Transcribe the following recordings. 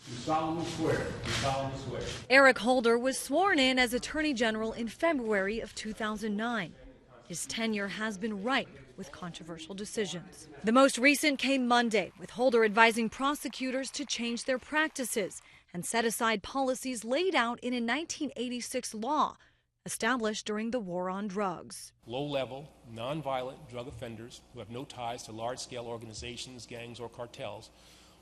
You solemnly swear. You solemnly swear. Eric Holder was sworn in as Attorney General in February of 2009. His tenure has been ripe with controversial decisions. The most recent came Monday, with Holder advising prosecutors to change their practices and set aside policies laid out in a 1986 law established during the war on drugs. Low-level, nonviolent drug offenders who have no ties to large-scale organizations, gangs, or cartels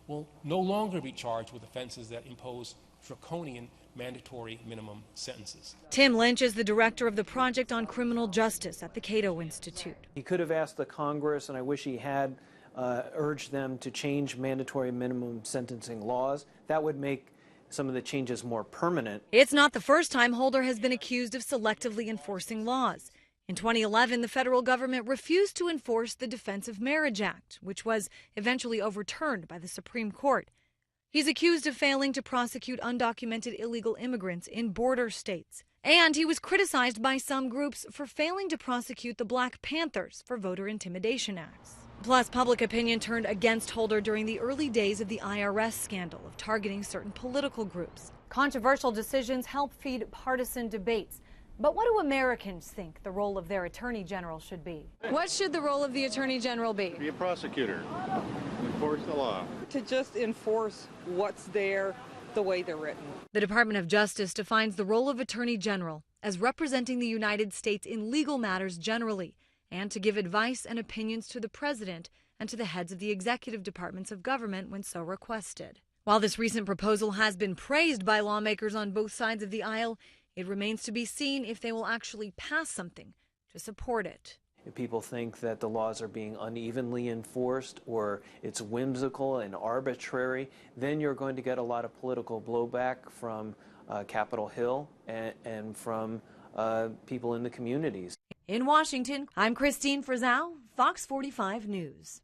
will no longer be charged with offenses that impose draconian mandatory minimum sentences. Tim Lynch is the director of the Project on Criminal Justice at the Cato Institute. He could have asked the Congress, and I wish he had, urged them to change mandatory minimum sentencing laws. That would make some of the changes more permanent. It's not the first time Holder has been accused of selectively enforcing laws. In 2011, the federal government refused to enforce the Defense of Marriage Act, which was eventually overturned by the Supreme Court. He's accused of failing to prosecute undocumented illegal immigrants in border states. And he was criticized by some groups for failing to prosecute the Black Panthers for voter intimidation acts. Plus, public opinion turned against Holder during the early days of the IRS scandal of targeting certain political groups. Controversial decisions help feed partisan debates. But what do Americans think the role of their Attorney General should be? What should the role of the Attorney General be? Be a prosecutor. Enforce the law. To just enforce what's there the way they're written. The Department of Justice defines the role of Attorney General as representing the United States in legal matters generally, and to give advice and opinions to the President and to the heads of the executive departments of government when so requested. While this recent proposal has been praised by lawmakers on both sides of the aisle, it remains to be seen if they will actually pass something to support it. If people think that the laws are being unevenly enforced or it's whimsical and arbitrary, then you're going to get a lot of political blowback from Capitol Hill and from people in the communities. In Washington, I'm Christine Frizzell, Fox 45 News.